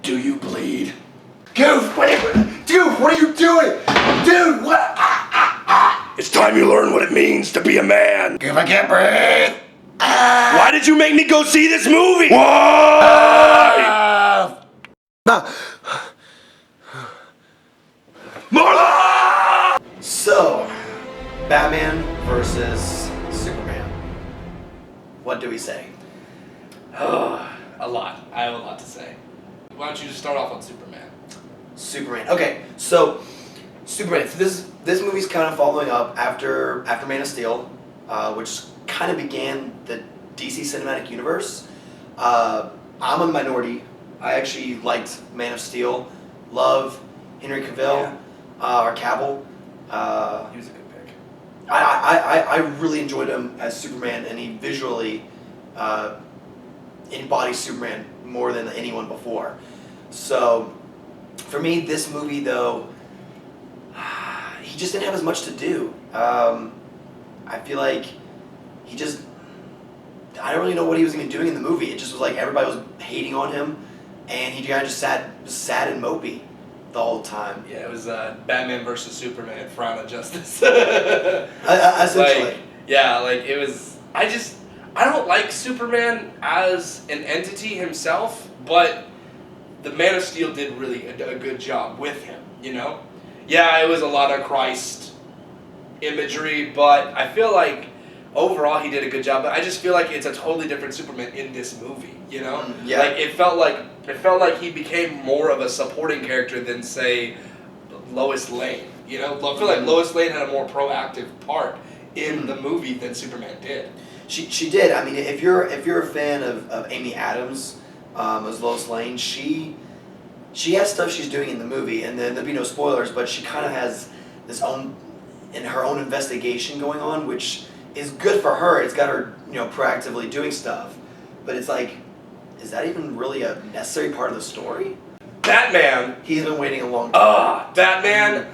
Do you bleed? Goof, what are you doing? Dude, what? It's time you learn what it means to be a man. Goof, I can't breathe. Why did you make me go see this movie? Why? Marla! So, Batman versus Superman. What do we say? A lot. I have a lot to say. Why don't you just start off on Superman? Superman. Okay, so Superman. So this movie's kind of following up after Man of Steel, which kind of began the DC Cinematic Universe. I'm a minority. I actually liked Man of Steel. Love Henry Cavill, or Cavill. He was a good pick. I really enjoyed him as Superman, and he visually embodies Superman more than anyone before. So, for me, this movie, though, he just didn't have as much to do. I feel like I don't really know what he was even doing in the movie. It just was like everybody was hating on him, and he kind of just sat sad and mopey the whole time. Yeah, it was Batman versus Superman, Frown of Justice. Essentially. It was. I don't like Superman as an entity himself, but the Man of Steel did really a good job with him, you know? Yeah, it was a lot of Christ imagery, but I feel like overall he did a good job. But I just feel like it's a totally different Superman in this movie, you know? Yeah. Like it felt like he became more of a supporting character than, say, Lois Lane. You know, I feel like Lois Lane had a more proactive part in the movie than Superman did. She did. I mean, if you're a fan of Amy Adams as Lois Lane, she has stuff she's doing in the movie, and then there'll be no spoilers, but she kind of has her own investigation going on, which is good for her. It's got her, proactively doing stuff, but it's like, is that even really a necessary part of the story? Batman. He's been waiting a long time. Batman.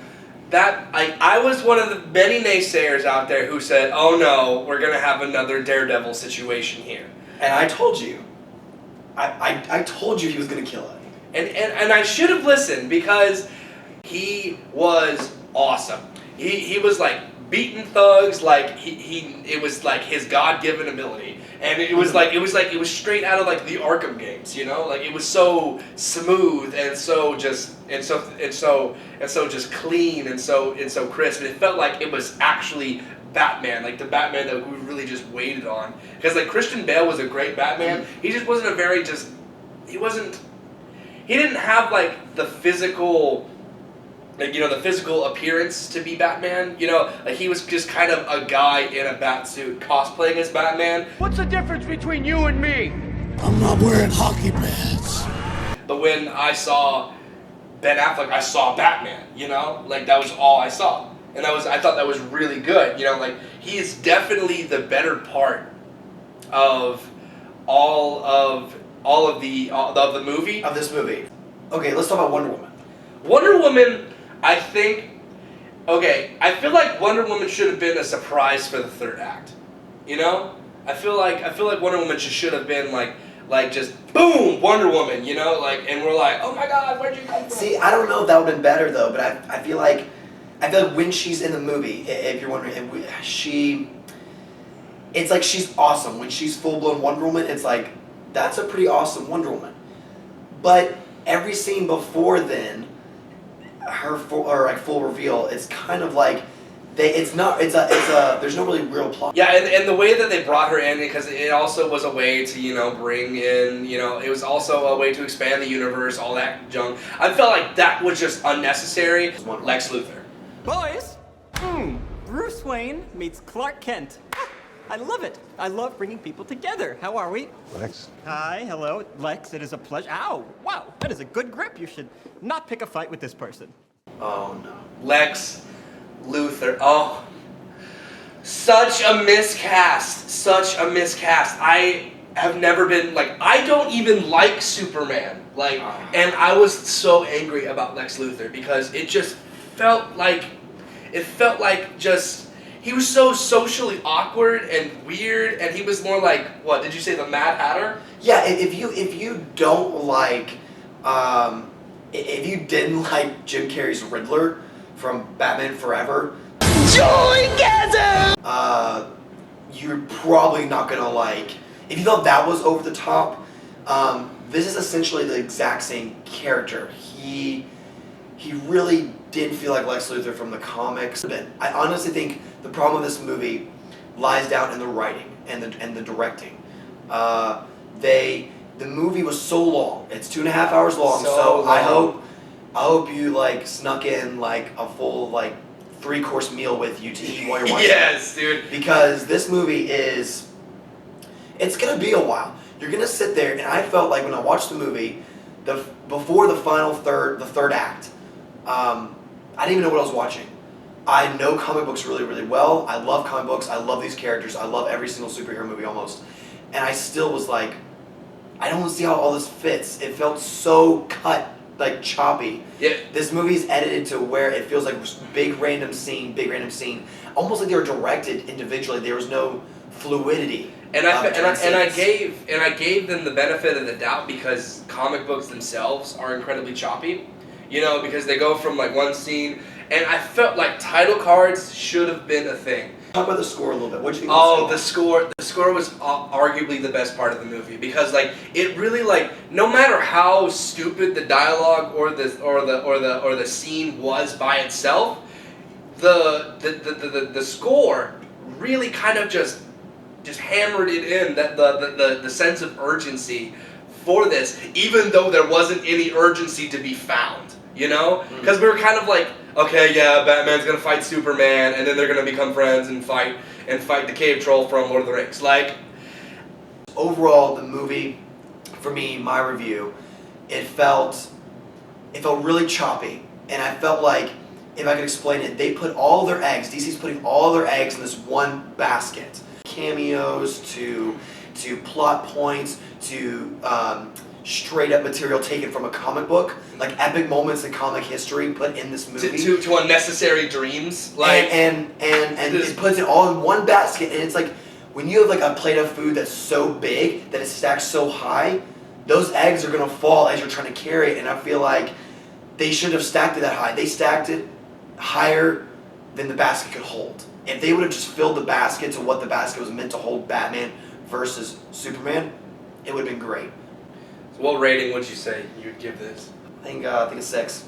I was one of the many naysayers out there who said, "Oh no, we're gonna have another Daredevil situation here." And I told you, I told you he was gonna kill it. And I should have listened because he was awesome. He was like beating thugs, like it was like his God-given ability, and it was straight out of like the Arkham games, you know, like it was so smooth and so just clean and so crisp, and it felt like it was actually Batman, like the Batman that we really just waited on, because like Christian Bale was a great Batman, he just wasn't he didn't have like the physical. Like, the physical appearance to be Batman, like he was just kind of a guy in a bat suit cosplaying as Batman. What's the difference between you and me? I'm not wearing hockey pads. But when I saw Ben Affleck, I saw Batman, like that was all I saw. And I thought that was really good, like he is definitely the better part of all of the movie. Of this movie. Okay, let's talk about Wonder Woman. Wonder Woman, I feel like Wonder Woman should have been a surprise for the third act. I feel like Wonder Woman should have been like just boom, Wonder Woman, and we're like, oh my God, where'd you come from? See, I don't know if that would have been better though, but I feel like when she's in the movie, if you're wondering, it's like she's awesome. When she's full blown Wonder Woman, it's like that's a pretty awesome Wonder Woman. But every scene before then, her full reveal, it's kind of like there's no really real plot. Yeah, and the way that they brought her in, because it also was a way to bring in, it was also a way to expand the universe, all that junk. I felt like that was just unnecessary. Lex Luthor. Boys, Bruce Wayne meets Clark Kent. I love it. I love bringing people together. How are we? Lex. Hi, hello, Lex. It is a pleasure. Ow, wow, that is a good grip. You should not pick a fight with this person. Oh no. Lex Luthor. Oh, such a miscast. Such a miscast. I have never been I don't even like Superman. And I was so angry about Lex Luthor because it just felt like just. He was so socially awkward and weird, and he was more like, what, did you say the Mad Hatter? Yeah, if you don't like If you didn't like Jim Carrey's Riddler from Batman Forever, you're probably not gonna like. If you thought that was over the top, this is essentially the exact same character. He really didn't feel like Lex Luthor from the comics. I honestly think the problem with this movie lies down in the writing and the directing. The movie was so long. It's 2.5 hours long. So long. I hope you like snuck in like a full like 3-course meal with you to eat while you're watching. Yes, dude. Because this movie it's gonna be a while. You're gonna sit there, and I felt like when I watched the movie, before the final third act, I didn't even know what I was watching. I know comic books really, really well. I love comic books. I love these characters. I love every single superhero movie almost. And I still was like, I don't see how all this fits. It felt so cut, like choppy. Yeah. This movie's edited to where it feels like big random scene, almost like they were directed individually. There was no fluidity. And I gave them the benefit of the doubt because comic books themselves are incredibly choppy, you know, because they go from like one scene, and I felt like title cards should have been a thing. Talk about the score a little bit. What do you think? Oh, the score was arguably the best part of the movie because like it really like no matter how stupid the dialogue or the scene was by itself, the score really kind of just hammered it in that the sense of urgency for this, even though there wasn't any urgency to be found, you know? Because we were kind of like, okay, yeah, Batman's gonna fight Superman, and then they're gonna become friends and fight the cave troll from Lord of the Rings. Like, overall, the movie, for me, my review, it felt really choppy, and I felt like, if I could explain it, they put all their eggs, DC's putting all their eggs in this one basket. Cameos to plot points to straight up material taken from a comic book, like epic moments in comic history put in this movie. To unnecessary dreams, like and it puts it all in one basket, and it's like when you have like a plate of food that's so big that it's stacked so high, those eggs are gonna fall as you're trying to carry it, and I feel like they shouldn't have stacked it that high. They stacked it higher than the basket could hold. If they would have just filled the basket to what the basket was meant to hold, Batman versus Superman, it would have been great. So what rating would you say you would give this? I think a 6.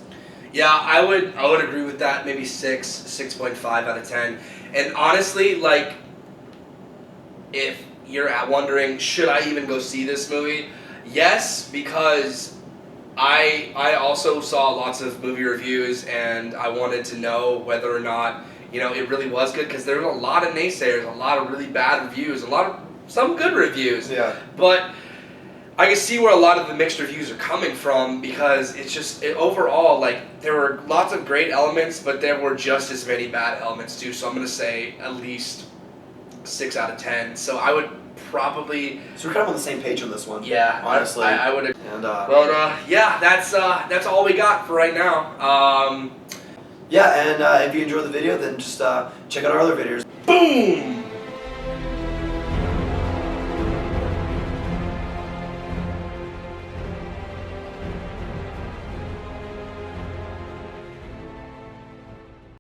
Yeah, I would agree with that. Maybe 6.5 out of 10. And honestly, like, if you're wondering, should I even go see this movie? Yes, because I also saw lots of movie reviews, and I wanted to know whether or not, you know, it really was good, because there were a lot of naysayers, a lot of really bad reviews, some good reviews. Yeah. But I can see where a lot of the mixed reviews are coming from, because it's just, overall, like, there were lots of great elements, but there were just as many bad elements too, so I'm going to say at least 6 out of 10. So I would probably... So we're kind of on the same page on this one. Yeah, honestly. I would... And, yeah, that's all we got for right now. yeah, and if you enjoyed the video, then just check out our other videos. Boom!